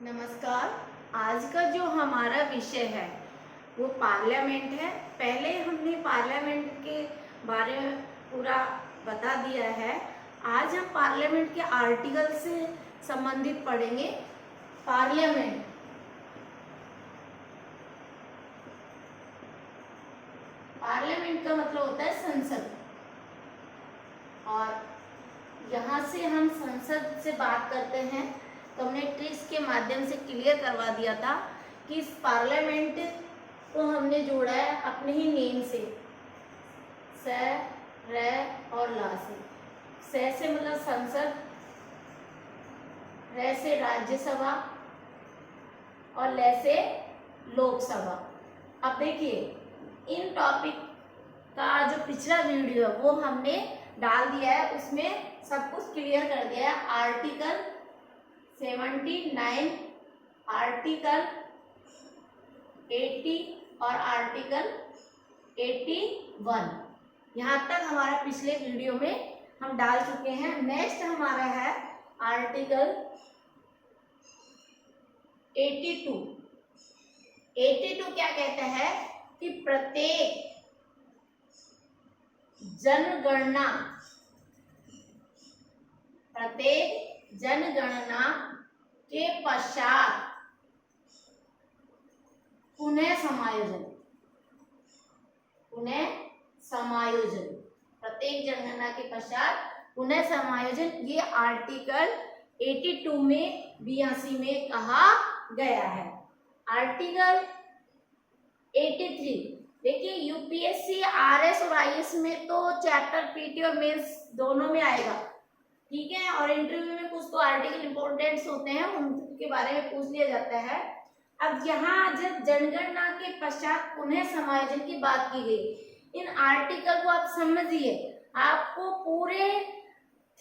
नमस्कार। आज का जो हमारा विषय है वो पार्लियामेंट है। पहले हमने पार्लियामेंट के बारे में पूरा बता दिया है। आज हम पार्लियामेंट के आर्टिकल से संबंधित पढ़ेंगे। पार्लियामेंट पार्लियामेंट का मतलब होता है संसद, और यहाँ से हम संसद से बात करते हैं। तो हमने ट्रिक्स के माध्यम से क्लियर करवा दिया था कि इस पार्लियामेंट को हमने जोड़ा है अपने ही नेम से, स, र और ला से। से मतलब संसद, र से राज्यसभा और ल से लोकसभा। अब देखिए, इन टॉपिक का जो पिछला वीडियो है वो हमने डाल दिया है, उसमें सब कुछ क्लियर कर दिया है। आर्टिकल 79, आर्टिकल 80 और आर्टिकल 81, यहाँ तक हमारा पिछले वीडियो में हम डाल चुके हैं। नेक्स्ट हमारा है आर्टिकल 82। 82 क्या कहता है कि प्रत्येक जनगणना के पश्चात पुनः समायोजन, प्रत्येक जनगणना के पश्चात पुनः समायोजन, ये आर्टिकल 82 में 82 में कहा गया है। आर्टिकल 83 देखिए, यूपीएससी, आरएस और आईएएस में तो चैप्टर पीटी और मेंस दोनों में आएगा, ठीक है। और इंटरव्यू में कुछ तो आर्टिकल इंपॉर्टेंट्स होते हैं, उनके बारे में पूछ लिया जाता है। अब यहाँ जब जनगणना के पश्चात पुनः समायोजन की बात की गई, इन आर्टिकल को आप समझिए, आपको पूरे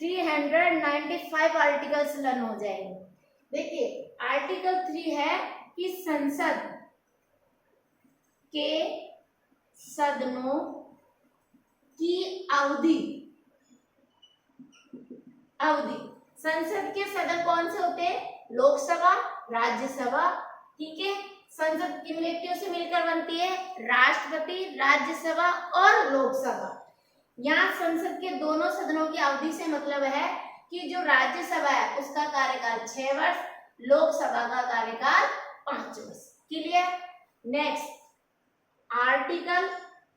395 आर्टिकल्स लर्न हो जाएंगे। देखिए, आर्टिकल 3 है कि संसद के सदनों की अवधि। संसद के सदन कौन से होते हैं? लोकसभा, राज्यसभा, ठीक है। संसद किन व्यक्तियों से मिलकर बनती है? राष्ट्रपति, राज्यसभा और लोकसभा। यहाँ संसद के दोनों सदनों की अवधि से मतलब है कि जो राज्यसभा है उसका कार्यकाल 6 वर्ष, लोकसभा का कार्यकाल 5 वर्ष। क्लियर? नेक्स्ट आर्टिकल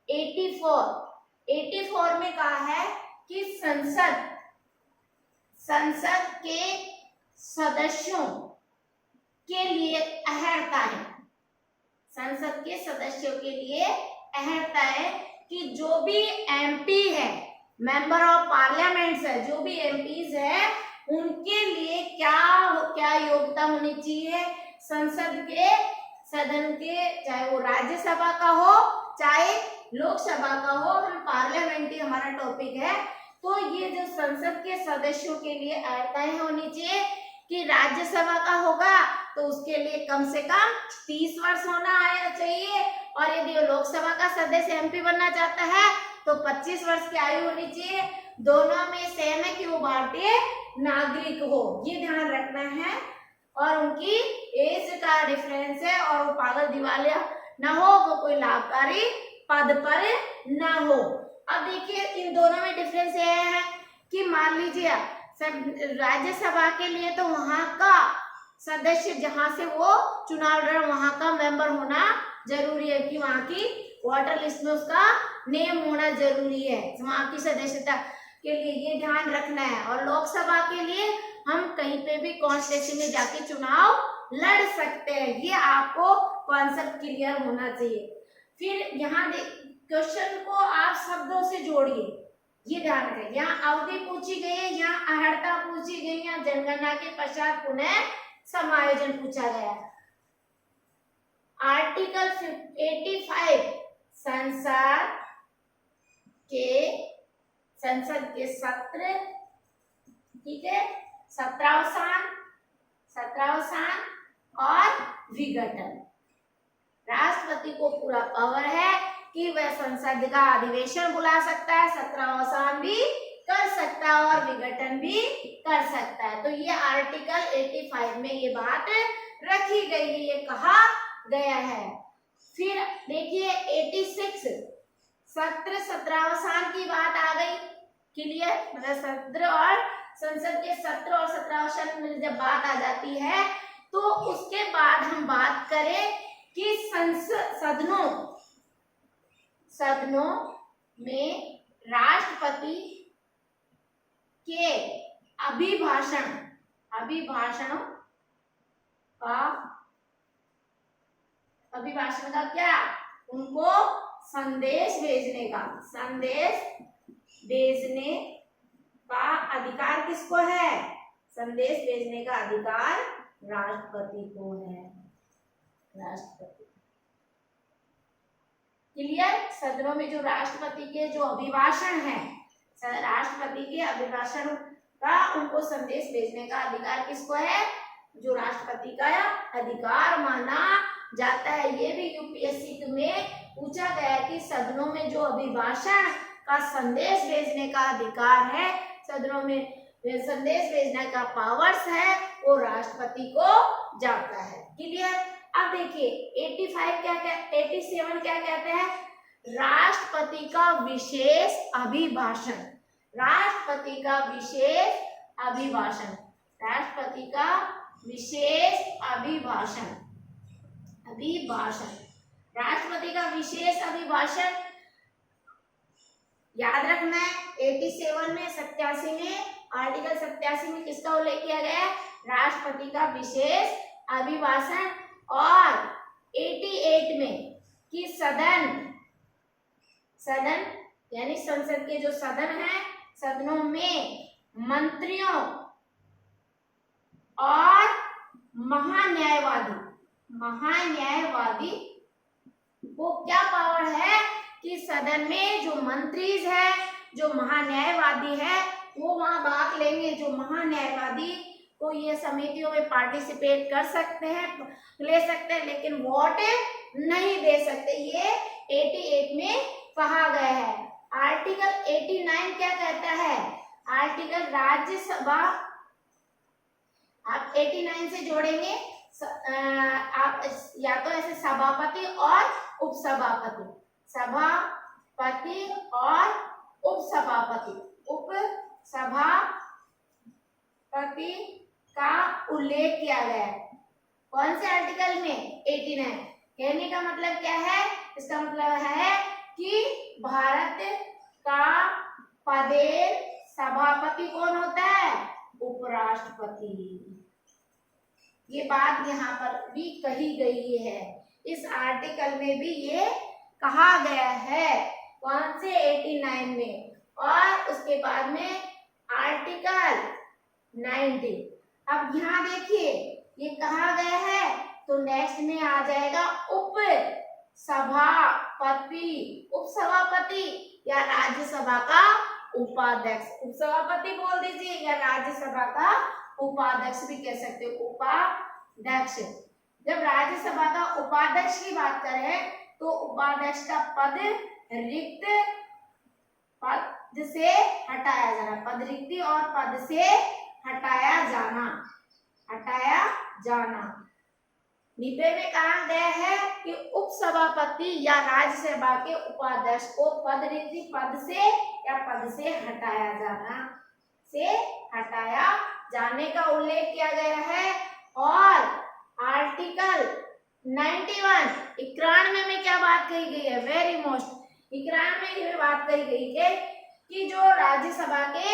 84 में कहा है कि संसद के सदस्यों के लिए अहर्ताएं, संसद के सदस्यों के लिए अहर्ताएं कि जो भी एमपी है, मेंबर ऑफ पार्लियामेंट्स है, जो भी एमपीज है, उनके लिए क्या योग्यता होनी चाहिए? संसद के सदन के, चाहे वो राज्यसभा का हो चाहे लोकसभा का हो, हम पार्लियामेंट ही हमारा टॉपिक है। तो ये जो संसद के सदस्यों के लिए अहर्ताएं होनी चाहिए कि राज्यसभा का होगा तो उसके लिए कम से कम 30 वर्ष होना चाहिए, और यदि वो लोकसभा का सदस्य एमपी बनना चाहता है तो 25 वर्ष की आयु होनी चाहिए। दोनों में सेम है कि वो भारतीय नागरिक हो, ये ध्यान रखना है। और उनकी एज का डिफरेंस है, और वो पागल दिवालिया ना हो, वो कोई लाभकारी पद पर ना हो। अब देखिए, इन दोनों में डिफरेंस ये है कि मान लीजिए राज्यसभा के लिए तो वहां का सदस्य जहां से वो चुनाव लड़ रहा वहां का मेंबर होना जरूरी है, कि वहां की वोटर लिस्ट में उसका नेम होना जरूरी है वहां की सदस्यता के लिए, ये ध्यान रखना है। और लोकसभा के लिए हम कहीं पे भी कॉन्स्टिट्यूंसी में जाके चुनाव लड़ सकते हैं, ये आपको कॉन्सेप्ट क्लियर होना चाहिए। फिर यहाँ क्वेश्चन को आप शब्दों से जोड़िए, ये ध्यान रखें। यहाँ अवधि पूछी गई है, यहाँ अहर्ता पूछी गई है, जनगणना के पश्चात पुनः समायोजन पूछा गया। आर्टिकल 85 संसद के सत्र, ठीक है, सत्रावसान और विघटन। राष्ट्रपति को पूरा पावर है कि वह संसद का अधिवेशन बुला सकता है, सत्रावसान भी कर सकता है और विघटन भी कर सकता है। तो ये आर्टिकल 85 में ये बात रखी गई है, ये कहा गया है। फिर देखिए 86 सत्र सत्रावसान की बात आ गई। क्लियर, मतलब सत्र और संसद के सत्र और सत्रावसान में जब बात आ जाती है तो उसके बाद हम बात करें कि सदनों में राष्ट्रपति के अभिभाषण का क्या, उनको संदेश भेजने का अधिकार किसको है? संदेश भेजने का अधिकार राष्ट्रपति को है। राष्ट्रपति, क्लियर। सदनों में जो राष्ट्रपति के जो अभिभाषण है, राष्ट्रपति के अभिभाषण का उनको संदेश भेजने का अधिकार किसको है? जो राष्ट्रपति का अधिकार माना जाता है। ये भी यूपीएससी में पूछा गया है कि सदनों में जो अभिभाषण का संदेश भेजने का अधिकार है, सदनों में संदेश भेजने का पावर्स है, वो राष्ट्रपति को जाता है। क्लियर। अब देखिए 87 क्या कहते हैं? राष्ट्रपति का विशेष अभिभाषण। राष्ट्रपति का विशेष अभिभाषण। राष्ट्रपति का विशेष अभिभाषण। राष्ट्रपति का विशेष अभिभाषण याद रखना है। 87 में 87 में आर्टिकल 87 में किसका उल्लेख किया गया है? राष्ट्रपति का विशेष अभिभाषण। और 88 में कि सदन यानी संसद के जो सदन है, सदनों में मंत्रियों और महान्यायवादी को क्या पावर है कि सदन में जो मंत्रीज है, जो महान्यायवादी है, वो वहां भाग लेंगे। जो महान्यायवादी को ये समितियों में पार्टिसिपेट कर सकते हैं, ले सकते हैं, लेकिन वोट नहीं दे सकते। ये 88 में कहा गया है। आर्टिकल 89 क्या कहता है? आर्टिकल राज्यसभा, आप 89 से जोड़ेंगे आप या तो ऐसे सभापति और उपसभापति, सभापति और उपसभापति का उल्लेख किया गया है। कौन से आर्टिकल में? 89। कहने का मतलब क्या है? इसका मतलब है कि भारत का पदेर सभापति कौन होता है? उपराष्ट्रपति। ये बात यहाँ पर भी कही गई है। इस आर्टिकल में भी ये कहा गया है। कौन से? 89 में। और उसके बाद में आर्टिकल 90। अब यहाँ देखिए ये कहा गया है, तो नेक्स्ट में आ जाएगा उपसभापति या राज्यसभा का उपाध्यक्ष। उपसभापति बोल दीजिए या राज्यसभा का उपाध्यक्ष भी कह सकते हो, उपाध्यक्ष। जब राज्यसभा का उपाध्यक्ष की बात करें तो उपाध्यक्ष का पद रिक्त पद से हटाया जाना, पद रिक्ति और पद से हटाया जाना। 90 में कहा गया है कि उपसभापति या राज्यसभा के उपाध्यक्ष को पद रिक्ति पद से या पद से हटाया जाने का उल्लेख किया गया है। और आर्टिकल 91 में क्या बात कही गई है? वेरी मोस्ट 91 में बात कही गई है कि जो राज्यसभा के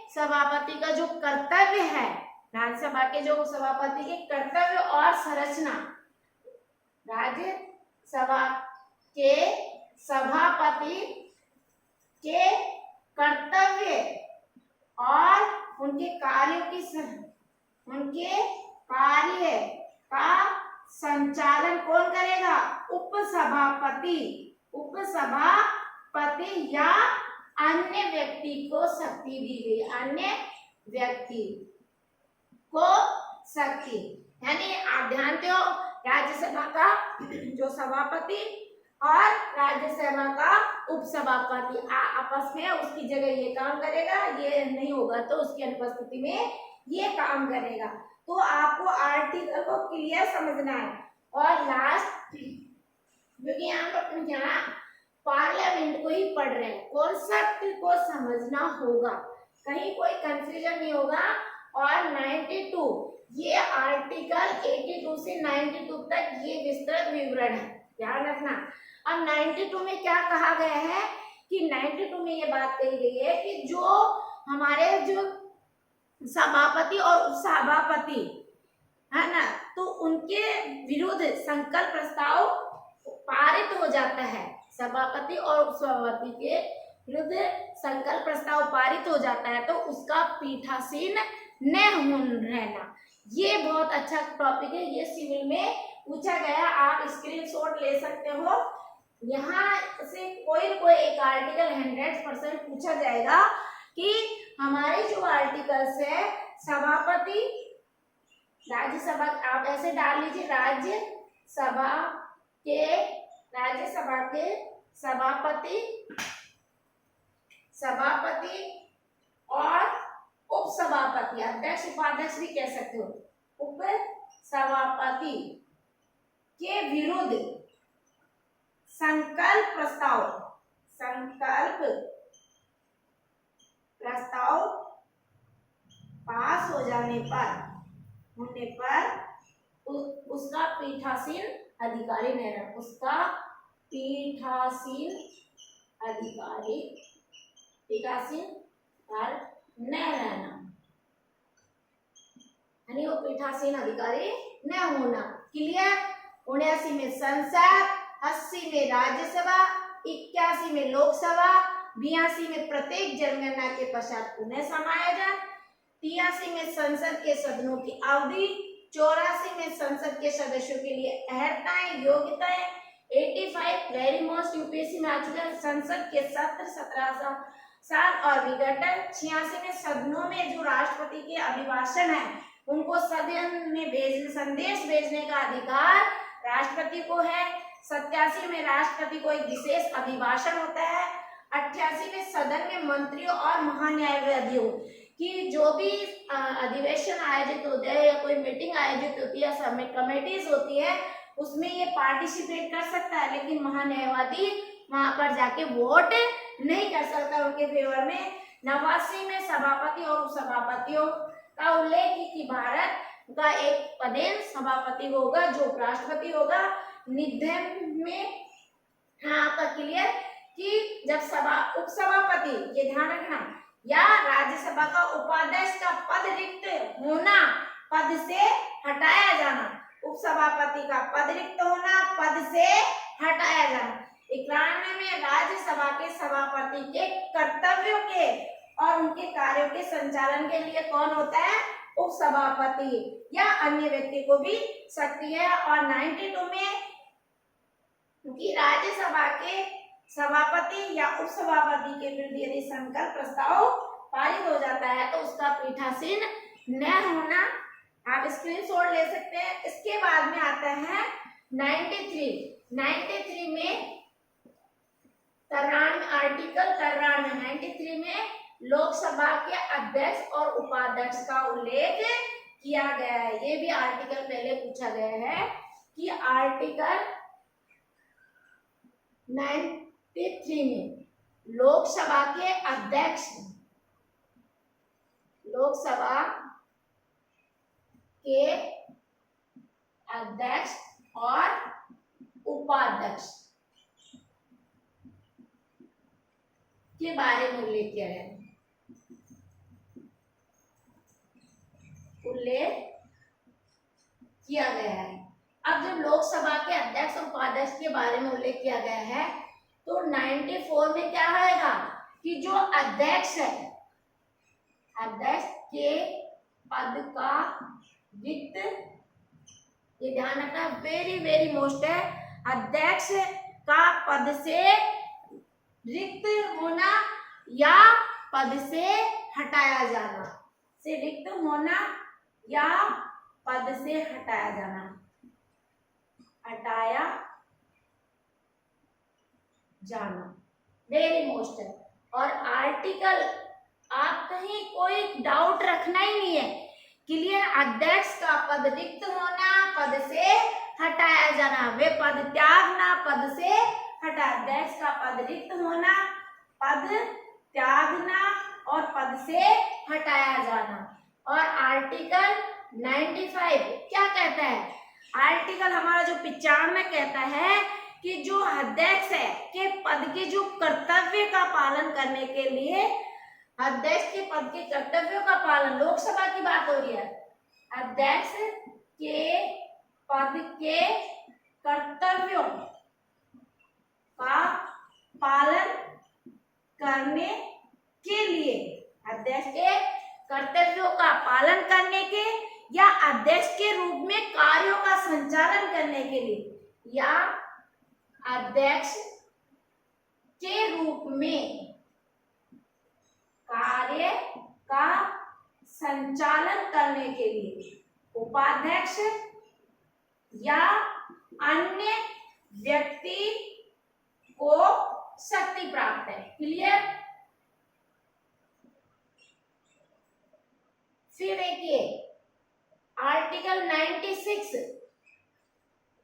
सभापति का जो कर्तव्य है, राज्यसभा के जो सभापति के कर्तव्य और संरचना, राज्यसभा के सभापति के कर्तव्य और उनके कार्य का संचालन कौन करेगा? उपसभापति या अन्य व्यक्ति को शक्ति दी गई। अन्य व्यक्ति को शक्ति, यानी आप जानते हो राज्यसभा का जो सभापति और राज्यसभा का उपसभापति आपस में उसकी जगह ये काम करेगा, ये नहीं होगा तो उसकी अनुपस्थिति में ये काम करेगा। तो आपको आर्टिकल को क्लियर समझना है। और लास्ट, क्योंकि हम यहाँ पार्लियामेंट को ही पढ़ रहे हैं, कॉन्सेप्ट को समझना होगा, कहीं कोई कंफ्यूजन नहीं होगा। और 92 ये आर्टिकल 82 से 92 तक ये विस्तृत विवरण है, ध्यान रखना। अब 92 में क्या कहा गया है कि 92 में ये बात कही गई है कि जो हमारे जो सभापति और उपसभापति है ना, तो उनके विरुद्ध संकल्प प्रस्ताव पारित हो जाता है। सभापति और उपसभापति के विरुद्ध संकल्प प्रस्ताव पारित हो जाता है तो उसका पीठासीन न रहना। ये बहुत अच्छा टॉपिक है, ये सिविल में पूछा गया, आप स्क्रीनशॉट ले सकते हो। यहाँ से कोई एक आर्टिकल 100% पूछा जाएगा कि हमारे जो आर्टिकल्स है सभापति, राज्यसभा, आप ऐसे डाल लीजिए, राज्यसभा के सभापति और उपसभापति, अध्यक्ष उपाध्यक्ष भी कह सकते हो, उपसभापति के विरुद्ध संकल्प प्रस्ताव पास हो जाने पर उसका पीठासीन अधिकारी न रहना, उसका पीठासीन अधिकारी न रहना, यानी वो पीठासीन अधिकारी न होना। क्लियर? 79 में संसद, 80 में राज्यसभा, 81 में लोकसभा, 82 में प्रत्येक जनगणना के पश्चात पुनः समायोजन, 83 में संसद के सदनों की अवधि, 84 में संसद के सदस्यों के लिए अर्हताएं योग्यताएं, 85 वेरी मोस्ट यूपीएससी में आ चुका है, संसद के सत्र 17 साल और विघटन, 86 में सदनों में जो राष्ट्रपति के अभिभाषण है उनको सदन में संदेश भेजने का अधिकार राष्ट्रपति को है, 87 में राष्ट्रपति को एक विशेष अभिभाषण होता है, 88 में सदन में मंत्रियों और महान्यायवादियों कि जो भी अधिवेशन आयोजित होते हैं या कोई मीटिंग आयोजित होती है, सबमिट कमेटीज होती है, उसमें ये पार्टिसिपेट कर सकता है, लेकिन महान्यायवादी वहां पर जाके वोट नहीं कर सकता उनके फेवर में। 89 में सभापति और उपसभापतियों का उल्लेख कि भारत का एक पदेन सभापति होगा जो उपराष्ट्रपति होगा। निधन में आपका क्लियर कि जब उपसभापति, ये ध्यान रखना, या राज्यसभा का उपाध्यक्ष का पद रिक्त होना, पद से हटाया जाना, उपसभापति का पद रिक्त होना, पद से हटाया जाना। 91 में राज्यसभा के सभापति के कर्तव्यों के और उनके कार्यों के संचालन के लिए कौन होता है? उपसभापति या अन्य व्यक्ति को भी सकती है। और 92 में कि राज्यसभा के सभापति या उपसभापति के विरुद्ध यदि संकल्प प्रस्ताव पारित हो जाता है तो उसका पीठासीन न होना, आप स्क्रीनशॉट ले सकते हैं। इसके बाद में आता है 93 में आर्टिकल 93 में लोकसभा के अध्यक्ष और उपाध्यक्ष का उल्लेख किया गया है। ये भी आर्टिकल पहले पूछा गया है कि आर्टिकल 93 में लोकसभा के अध्यक्ष, लोकसभा के अध्यक्ष और उपाध्यक्ष के बारे में उल्लेख किया गया है। अब जब लोकसभा के अध्यक्ष और उपाध्यक्ष के बारे में उल्लेख किया गया है तो 94 में क्या आएगा कि जो अध्यक्ष है, अध्यक्ष के पद का रिक्त, ये ध्यान रखना, वेरी वेरी मोस्ट है, अध्यक्ष का पद से रिक्त होना या पद से हटाया जाना, से रिक्त होना या पद से हटाया जाना, हटाया जाना, वेरी मोस्ट है। और आर्टिकल, आप कहीं कोई डाउट रखना ही नहीं है, क्लियर, अध्यक्ष का पद रिक्त होना, पद से हटाया जाना, वे पद त्यागना, पद से हटा। अध्यक्ष का पद रिक्त होना, पद त्यागना और पद से हटाया जाना। और आर्टिकल 95 क्या कहता है? आर्टिकल हमारा जो 95 कहता है कि जो अध्यक्ष है के पद के जो कर्तव्य का पालन करने के लिए, अध्यक्ष के पद के कर्तव्यों का पालन, लोकसभा की बात हो रही है, अध्यक्ष के पद के कर्तव्यों का पालन करने के लिए, अध्यक्ष के कर्तव्यों का पालन करने के या अध्यक्ष के रूप में कार्यों का संचालन करने के लिए, या अध्यक्ष के रूप में कार्य का संचालन करने के लिए उपाध्यक्ष या अन्य व्यक्ति को शक्ति प्राप्त है। क्लियर? फिर देखिए आर्टिकल 96,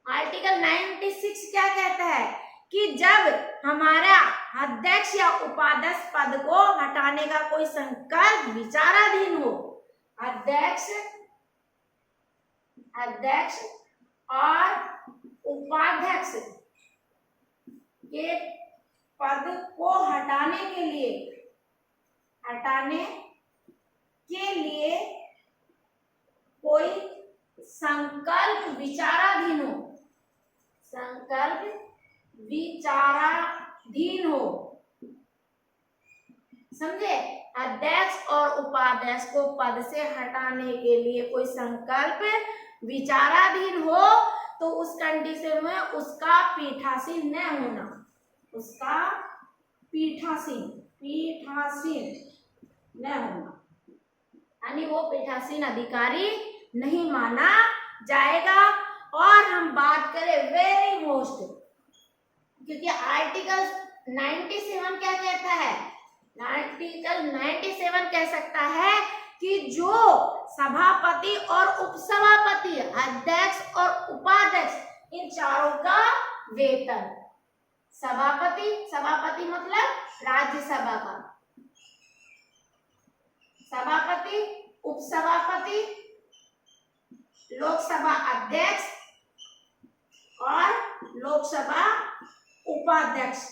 आर्टिकल 96 क्या कहता है कि जब हमारा अध्यक्ष या उपाध्यक्ष पद को हटाने का कोई संकल्प विचाराधीन हो, अध्यक्ष और उपाध्यक्ष के पद को हटाने के लिए कोई संकल्प विचाराधीन हो, समझे? अध्यक्ष और उपाध्यक्ष को पद से हटाने के लिए कोई संकल्प विचाराधीन हो तो उस कंडीशन में उसका पीठासीन न होना, उसका पीठासीन न होना, यानी वो पीठासीन अधिकारी नहीं माना जाएगा। और हम बात करें वेरी मोस्ट, क्योंकि आर्टिकल 97 क्या कहता है? आर्टिकल 97 कह सकता है कि जो सभापति और उपसभापति, अध्यक्ष और उपाध्यक्ष, इन चारों का वेतन, सभापति मतलब राज्यसभा का, सभापति, उपसभापति, लोकसभा अध्यक्ष और लोकसभा उपाध्यक्ष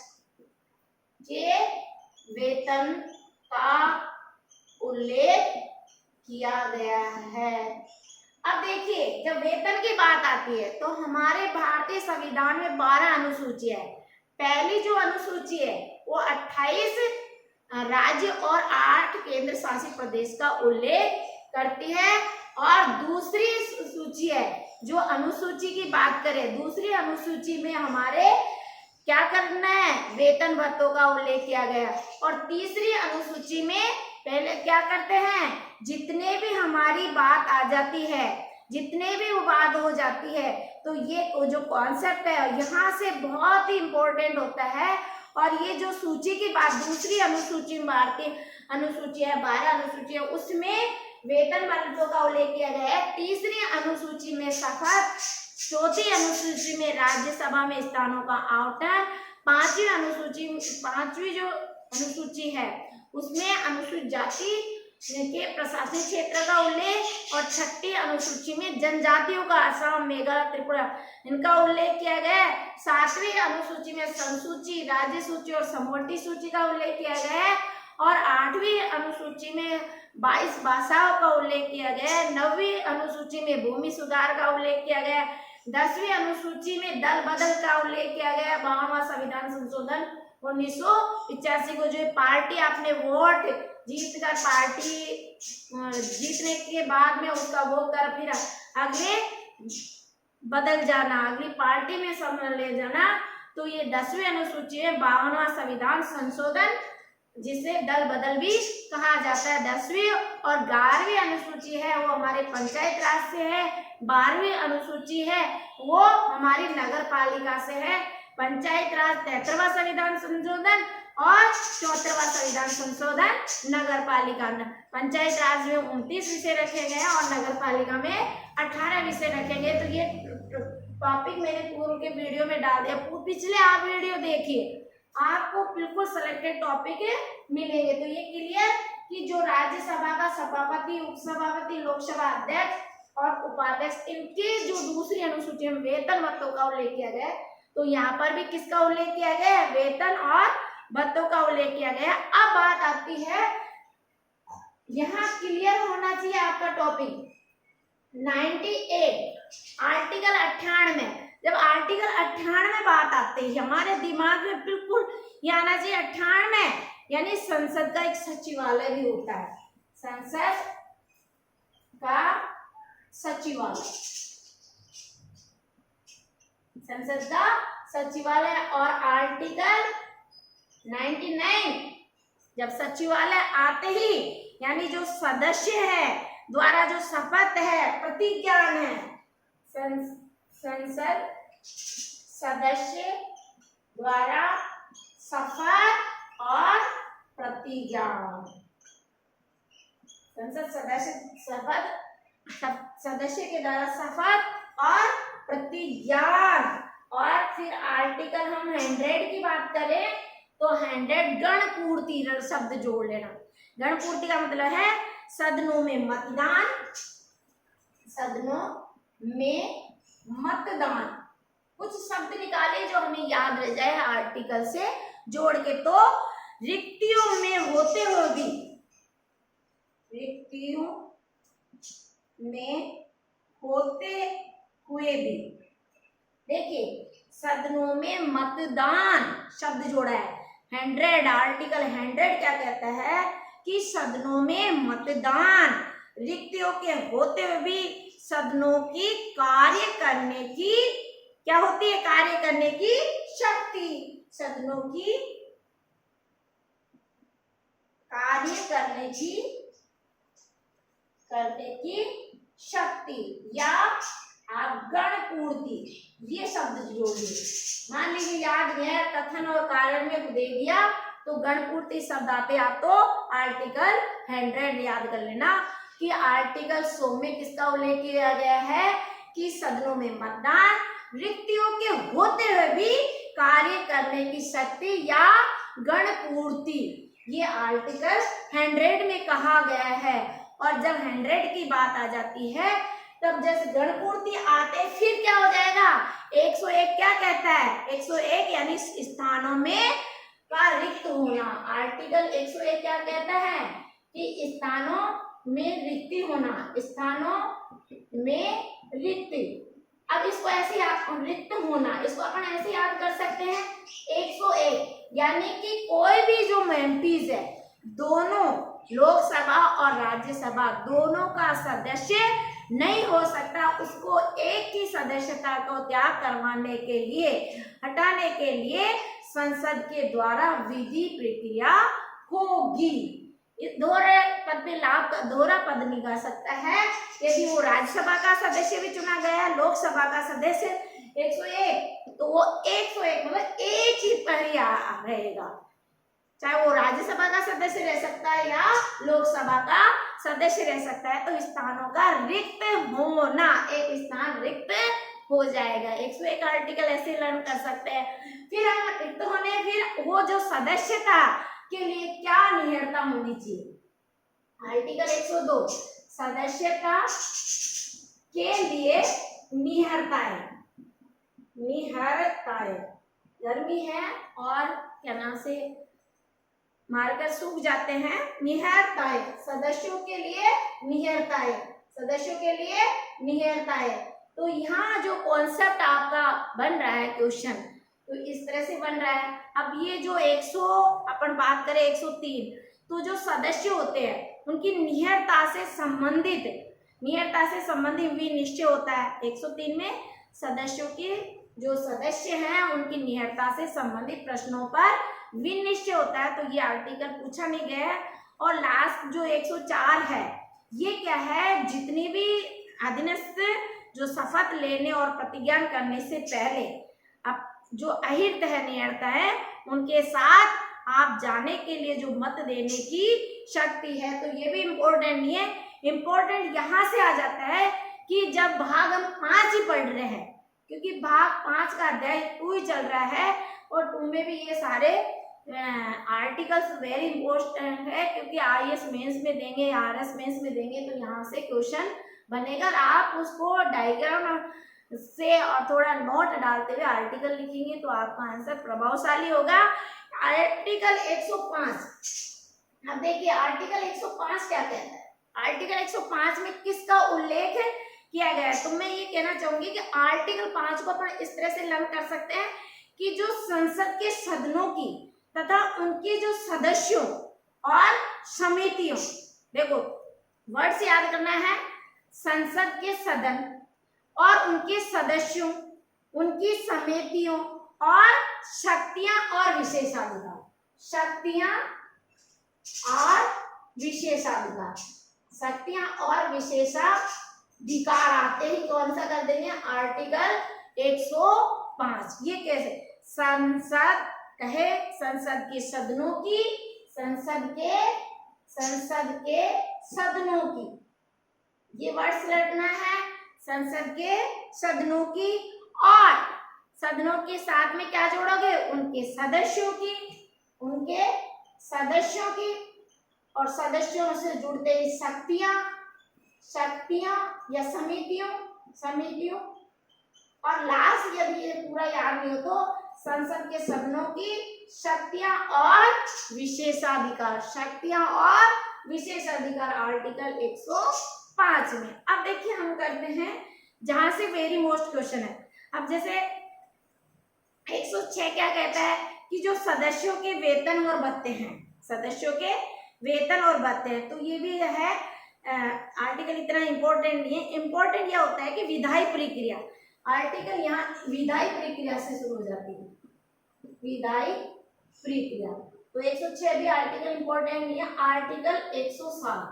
के वेतन का उल्लेख किया गया है। अब देखिए जब वेतन की बात आती है तो हमारे भारतीय संविधान में 12 अनुसूची है। पहली जो अनुसूची है वो 28 राज्य और 8 केंद्र शासित प्रदेश का उल्लेख करती है। और दूसरी सूची है, जो अनुसूची की बात करें, दूसरी अनुसूची में हमारे क्या करना है? वेतन भत्तों का उल्लेख किया गया। और तीसरी अनुसूची में पहले क्या करते हैं? जितने भी हमारी बात आ जाती है, जितने भी विवाद हो जाती है, तो ये जो कॉन्सेप्ट है यहाँ से बहुत ही इम्पोर्टेंट होता है। और ये जो सूची की बात दूसरी अनुसूची में, भारतीय अनुसूची है, 12 अनुसूची है, उसमें वेतन भत्तों का उल्लेख किया गया है। तीसरी अनुसूची में शपथ, चौथी अनुसूची में राज्यसभा में स्थानों का आवंटन, पांचवी जो अनुसूची है उसमें अनुसूचित जाति के प्रशासनिक क्षेत्र का उल्लेख, और 6ठी अनुसूची में जनजातियों का असम, मेघालय, त्रिपुरा, इनका उल्लेख किया गया है। 7वीं अनुसूची में संसूची, राज्य सूची और समवर्ती सूची का उल्लेख किया गया है। और 8वीं अनुसूची में 22 भाषाओं का उल्लेख किया गया है। 9वीं अनुसूची में भूमि सुधार का उल्लेख किया गया है। 10वीं अनुसूची में दल बदल का उल्लेख किया गया है। 52वां संविधान संशोधन 1985 को, जो पार्टी आपने वोट जीत कर, पार्टी जीतने के बाद में उसका वोट कर फिर अगले बदल जाना, अगली पार्टी में सम्मिलित ले जाना, तो ये 10वीं अनुसूची है। 52वां संविधान संशोधन जिसे दल बदल भी कहा जाता है। 10वीं और 11वीं अनुसूची है वो हमारे पंचायत राज से है। 12वीं अनुसूची है वो हमारी नगर पालिका से है। पंचायत राज 73वां संविधान संशोधन और 74वां संविधान संशोधन नगर पालिका। पंचायत राज में 29 विषय रखे गए हैं और नगर पालिका में 18 विषय रखेंगे। तो ये टॉपिक मैंने पूर्व के वीडियो में डाल दिया, पिछले आप वीडियो देखिए, आपको बिल्कुल सिलेक्टेड टॉपिक मिलेंगे। तो ये क्लियर कि जो राज्यसभा का सभापति, उपसभापति, लोकसभा अध्यक्ष और उपाध्यक्ष, इनके जो दूसरी अनुसूची में वेतन भत्तों का उल्लेख किया गया है, तो यहाँ पर भी किसका उल्लेख किया गया है? वेतन और भत्तों का उल्लेख किया गया। अब बात आती है, यहाँ क्लियर होना चाहिए आपका टॉपिक 98 आर्टिकल 98। जब आर्टिकल 98 बात आती है हमारे दिमाग में बिल्कुल ये आना चाहिए 98 यानी संसद का एक सचिवालय भी होता है, संसद का सचिवालय, संसद का सचिवालय। और आर्टिकल 99 जब सचिवालय आते ही यानी जो सदस्य है द्वारा जो शपथ है, प्रतिज्ञान है, संसद सदस्य द्वारा शपथ और प्रतिज्ञान, संसद सदस्य के द्वारा शपथ और प्रतिज्ञान। और फिर आर्टिकल हम 100 की बात करें तो 100 गणपूर्ति शब्द जोड़ लेना। गणपूर्ति का मतलब है सदनों में मतदान, सदनों में मतदान। कुछ शब्द निकाले जो हमें याद रह जाए आर्टिकल से जोड़ के। तो रिक्तियों में होते हुए भी, रिक्तियों में होते हुए भी, देखिए सदनों में मतदान शब्द जोड़ा है। 100 आर्टिकल 100 क्या कहता है कि सदनों में मतदान, रिक्तियों के होते हुए भी सदनों की कार्य करने की क्या होती है? कार्य करने की शक्ति, सदनों की कार्य करने की शक्ति या गणपूर्ति, ये शब्द जोड़िए। मान लीजिए याद गया कथन और कारण में दे दिया तो गणपूर्ति शब्द आते आप तो आर्टिकल 100 याद कर लेना कि आर्टिकल 100 में किसका उल्लेख किया गया है कि सदनों में मतदान, रिक्तियों के होते हुए भी कार्य करने की शक्ति या गणपूर्ति, ये आर्टिकल 100 में कहा गया है। और जब 100 की बात आ जाती है तब जैसे गणपूर्ति आते फिर क्या हो जाएगा? 101 क्या कहता है? 101 यानी स्थानों में का रिक्त होना। आर्टिकल 101 क्या कहता है कि स्थानों में रिक्ति होना, स्थानों में रिक्ति। अब इसको ऐसे रिक्त होना, इसको अपन ऐसे याद कर सकते हैं 101 यानी कि कोई भी जो एमपीज है, दोनों लोकसभा और राज्यसभा दोनों का सदस्य नहीं हो सकता, उसको एक ही सदस्यता को त्याग करवाने के लिए, हटाने के लिए संसद के द्वारा विधि प्रक्रिया होगी। दोहरा पद नहीं गा सकता है। यदि वो राज्यसभा का सदस्य भी चुना गया, लोकसभा का सदस्य 101 तो वो 101 मतलब एक ही रहेगा, चाहे वो राज्यसभा का सदस्य रह सकता है या लोकसभा का सदस्य रह सकता है। तो स्थानों का रिक्त होना, एक स्थान रिक्त हो जाएगा। 101 आर्टिकल ऐसे लर्न कर सकते हैं। फिर हम रिक्त होने, फिर वो जो सदस्यता के लिए क्या निहरता होनी चाहिए? आर्टिकल 102 सदस्यता के लिए निहरताएं, गर्मी है और क्या नाम से मारकर सूख जाते हैं, निहरताएं, सदस्यों के लिए निहरताएं, सदस्यों के लिए निहरताएं। तो यहाँ जो कॉन्सेप्ट आपका बन रहा है क्वेश्चन, तो इस तरह से बन रहा है। अब ये जो 100 अपन बात करें 103, तो जो सदस्य होते हैं उनकी निहरता से संबंधित विनिश्चय होता है। 103 में सदस्यों की जो सदस्य हैं उनकी निहरता से संबंधित प्रश्नों पर विनिश्चय होता है। तो ये आर्टिकल पूछा नहीं गया है। और लास्ट जो 104 है, ये क्या है? जितनी भी अधीनस्थ जो शपथ लेने और प्रतिज्ञान करने से पहले अब जो अहिर्त है, निहरता है, उनके साथ आप जाने के लिए जो मत देने की शक्ति है। तो ये भी इम्पोर्टेंट नहीं है, इम्पोर्टेंट यहाँ से आ जाता है कि जब भाग हम 5 ही पढ़ रहे हैं, क्योंकि भाग 5 का अध्याय 2 ही चल रहा है और 2 में भी ये सारे आर्टिकल्स वेरी इंपॉर्टेंट है, क्योंकि आईएएस मेंस में देंगे, आरएस मेंस में देंगे, तो यहाँ से क्वेश्चन बनेगा। आप उसको डायग्राम से और थोड़ा नोट डालते हुए आर्टिकल लिखेंगे तो आपका आंसर प्रभावशाली होगा। आर्टिकल 105, अब देखिए आर्टिकल 105 क्या कहता है। आर्टिकल 105 में किसका उल्लेख किया गया है? तो मैं ये कहना चाहूंगी कि आर्टिकल 5 को अपन इस तरह से लर्न कर सकते हैं कि जो संसद के सदनों की तथा उनके जो सदस्यों और समितियों, देखो वर्ड्स याद करना है, संसद के सदन और उनके सदस्यों, उनकी समितियों और शक्तियां और विशेषाधिकार, शक्तियां और विशेषाधिकार, शक्तियां और विशेषाधिकार आते ही कौन सा कर देंगे? आर्टिकल 105। ये कैसे? संसद कहे संसद के सदनों की, संसद के सदनों की, ये वर्ड्स रटना है, संसद के सदनों की, और सदनों के साथ में क्या जोड़ोगे? उनके सदस्यों की, उनके सदस्यों की, और सदस्यों से जुड़ते ही शक्तियां या समितियों, और लास्ट यदि ये पूरा याद नहीं हो तो संसद के सदनों की शक्तियां और विशेषाधिकार, शक्तियां और विशेषाधिकार, आर्टिकल 105 में। अब देखिए हम करते हैं जहां से वेरी मोस्ट क्वेश्चन है। अब जैसे 106 क्या कहता है कि जो सदस्यों के वेतन और भत्ते हैं, सदस्यों के वेतन और भत्ते हैं, तो ये भी है आर्टिकल इतना इंपॉर्टेंट नहीं है। इंपॉर्टेंट यह होता है कि विधायी प्रक्रिया, आर्टिकल यहाँ विधायी प्रक्रिया से शुरू हो जाती है, विधायी प्रक्रिया। तो 106 भी आर्टिकल इंपॉर्टेंट नहीं है। आर्टिकल 107,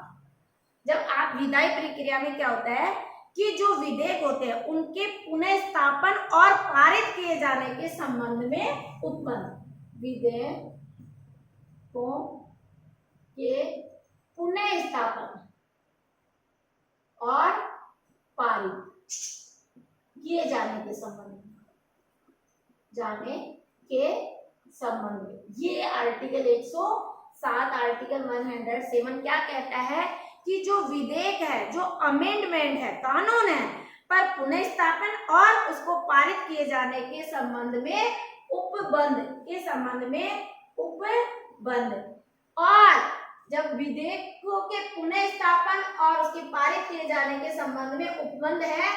जब आप विधायी प्रक्रिया में क्या होता है कि जो विधेयक होते हैं उनके पुनः स्थापन और पारित किए जाने के संबंध में उत्पन्न विधेयकों के पुनः स्थापन और पारित किए जाने के संबंध में ये आर्टिकल 107, आर्टिकल 107 क्या कहता है कि जो विधेयक है, जो अमेंडमेंट है, कानून है, पर पुनः स्थापन और उसको पारित किए जाने के संबंध में उपबंध, और जब विधेयकों के पुनः स्थापन और उसके पारित किए जाने के संबंध में उपबंध है,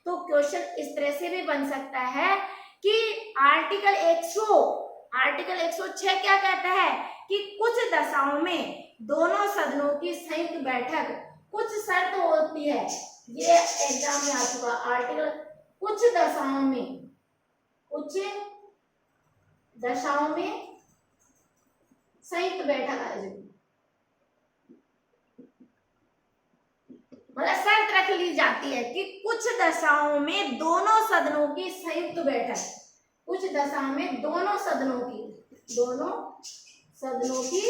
तो क्वेश्चन इस तरह से भी बन सकता है कि आर्टिकल 106 क्या कहता है कि कुछ दशाओं में दोनों सदनों की संयुक्त बैठक, कुछ शर्त होती है, ये एग्जाम में आ चुका। आर्टिकल कुछ दशाओं में संयुक्त बैठक आयोजित, मतलब शर्त रख ली जाती है कि कुछ दशाओं में दोनों सदनों की संयुक्त बैठक, कुछ दशाओं में दोनों सदनों की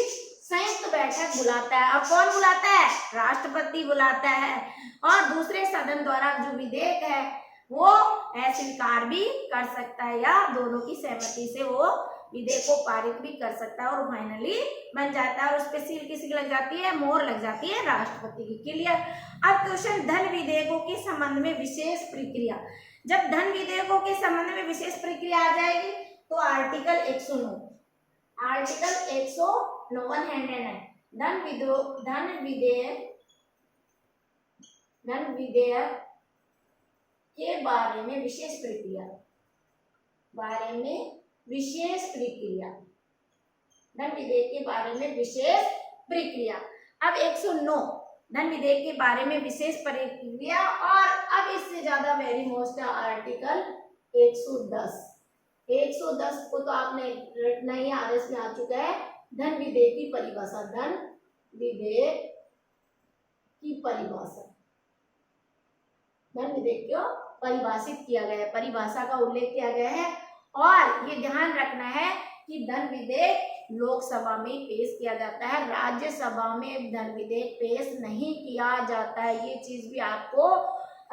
संयुक्त बैठक बुलाता है। अब कौन बुलाता है? राष्ट्रपति बुलाता है, और दूसरे सदन द्वारा जो विधेयक है वो अस्वीकार भी कर सकता है, या दोनों की सहमति से वो विधेयक को पारित भी कर सकता है और फाइनली बन जाता है, और उस पर सील किसी की लग जाती है? मोहर लग जाती है राष्ट्रपति की। क्लियर। अब क्वेश्चन धन विधेयकों के संबंध में विशेष प्रक्रिया। जब धन विधेयकों के संबंध में विशेष प्रक्रिया आ जाएगी तो आर्टिकल 109, आर्टिकल 109 धन विधेयक के बारे में विशेष प्रक्रिया, धन विधेयक के बारे में विशेष प्रक्रिया। अब 109 धन विधेयक के बारे में विशेष प्रक्रिया, और अब इससे ज्यादा वेरी मोस्ट आर्टिकल 110 को तो आपने रटना ही, आरएस में आ चुका है। धन विधेयक की परिभाषा, धन विधेयक की परिभाषा, धन विधेयक को परिभाषित किया गया है, परिभाषा का उल्लेख किया गया है, और ये ध्यान रखना है कि धन विधेयक लोकसभा में पेश किया जाता है, राज्यसभा में धन विधेयक पेश नहीं किया जाता है। ये चीज भी आपको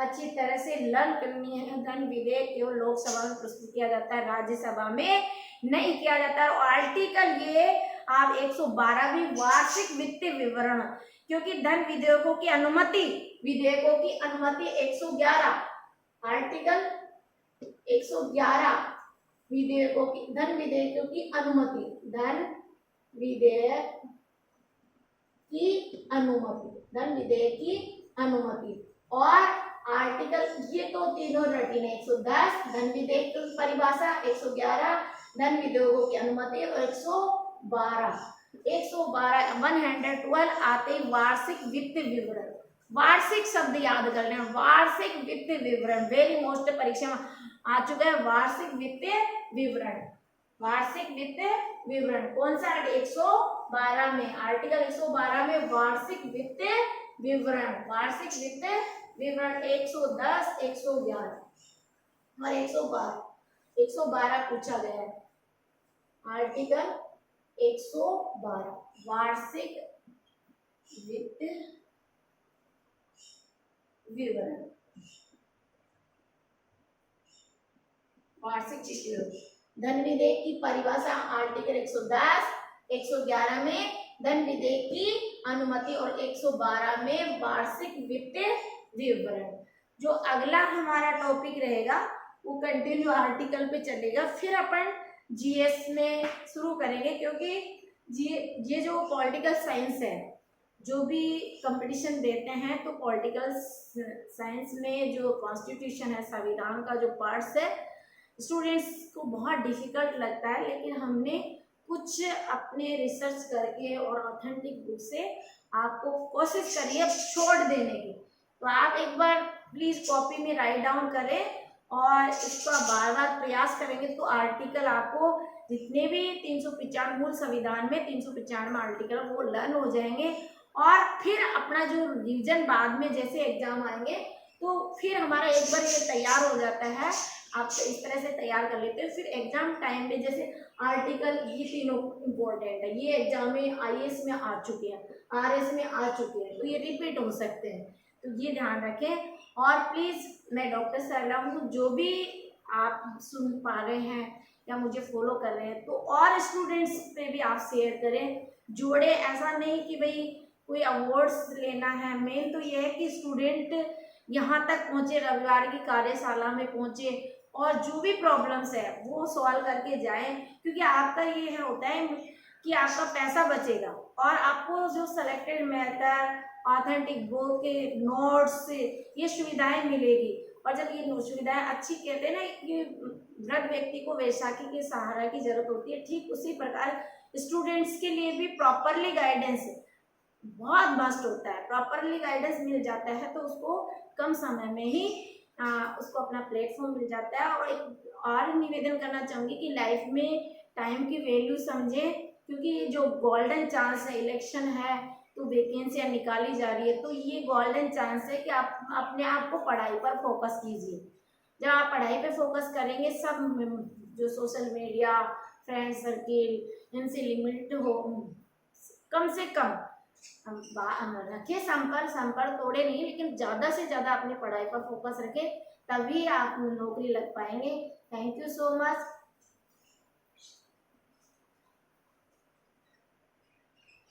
अच्छी तरह से लर्न करनी है। धन विधेयक केवल लोकसभा में प्रस्तुत किया जाता है, राज्यसभा में नहीं किया जाता। और आर्टिकल ये आप 112वीं वार्षिक वित्तीय विवरण, क्योंकि धन विधेयकों की अनुमति 111 आर्टिकल 111 विधेयकों की, धन विधेयकों की अनुमति, धन विधेयक की अनुमति, धन विधेयक की अनुमति। और आर्टिकल ये तो तीनों रटीन है, 110 धन विधेयक की परिभाषा, 111 धन विधेयकों की अनुमति और 112 112 आते वार्षिक वित्त विवरण। वार्षिक शब्द याद कर लेना, वार्षिक वित्त विवरण वेरी मोस्ट परीक्षा में आ चुका है। वार्षिक वित्त विवरण, वार्षिक वित्त विवरण कौन सा? 112 में, आर्टिकल 112 में वार्षिक वित्त विवरण, वार्षिक वित्त विवरण 110, 111 और 112 पूछा गया है। आर्टिकल 112 वार्षिक वित्त विवरण, वार्षिक वित्त विवरण। धन विधेयक की परिभाषा आर्टिकल 110, 111 में धन विधेयक की अनुमति और 112 में वार्षिक वित्त विवरण। जो अगला हमारा टॉपिक रहेगा वो कंटिन्यू आर्टिकल पे चलेगा, फिर अपन जीएस में शुरू करेंगे, क्योंकि ये जो पॉलिटिकल साइंस है, जो भी कंपटीशन देते हैं तो पॉलिटिकल साइंस में जो कॉन्स्टिट्यूशन है, संविधान का जो पार्ट्स है, स्टूडेंट्स को बहुत डिफिकल्ट लगता है, लेकिन हमने कुछ अपने रिसर्च करके और ऑथेंटिक बुक से आपको कोशिश करिए छोड़ देने की। तो आप एक बार प्लीज कॉपी में राइट डाउन करें और इसका बार बार प्रयास करेंगे तो आर्टिकल आपको जितने भी 395 मूल संविधान में 395 आर्टिकल वो लर्न हो जाएंगे। और फिर अपना जो रिवीजन बाद में जैसे एग्जाम आएंगे तो फिर हमारा एक बार ये तैयार हो जाता है, आप इस तरह से तैयार कर लेते हैं। फिर एग्जाम टाइम में जैसे आर्टिकल ये तीनों इम्पोर्टेंट है, ये एग्जाम में आईएएस में आ चुके हैं, आरएस में आ चुके हैं, तो ये रिपीट हो सकते हैं, तो ये ध्यान रखें। और प्लीज़ मैं डॉक्टर सरला हूँ, जो भी आप सुन पा रहे हैं या मुझे फॉलो कर रहे हैं तो और स्टूडेंट्स पे भी आप शेयर करें, जोड़े। ऐसा नहीं कि भाई कोई अवार्ड्स लेना है, मेन तो ये है कि स्टूडेंट यहाँ तक पहुँचे, रविवार की कार्यशाला में पहुँचे और जो भी प्रॉब्लम्स है वो सॉल्व करके जाएं, क्योंकि आपका ये है होता है कि आपका पैसा बचेगा और आपको जो selected method, authentic book, notes, ये सुविधाएं मिलेगी। और जब ये सुविधाएं अच्छी, कहते हैं ना कि वृद्ध व्यक्ति को वैशाखी के सहारा की जरूरत होती है, ठीक उसी प्रकार स्टूडेंट्स के लिए भी प्रॉपरली गाइडेंस बहुत मस्ट होता है। प्रॉपरली गाइडेंस मिल जाता है तो उसको कम समय में ही उसको अपना प्लेटफॉर्म मिल जाता है। और एक और निवेदन करना चाहूँगी कि लाइफ में टाइम की वैल्यू समझें, क्योंकि जो गोल्डन चांस है, इलेक्शन है तो वैकेंसियाँ निकाली जा रही है, तो ये गोल्डन चांस है कि आप अपने आप को पढ़ाई पर फोकस कीजिए। जब आप पढ़ाई पर फोकस करेंगे, सब जो सोशल मीडिया, फ्रेंड सर्किल, इनसे लिमिट हो, कम से कम रखे संपर्क तोड़े नहीं, लेकिन ज़्यादा से ज़्यादा अपनी पढ़ाई पर फोकस रखें, तभी आप नौकरी लग पाएंगे। Thank you so much.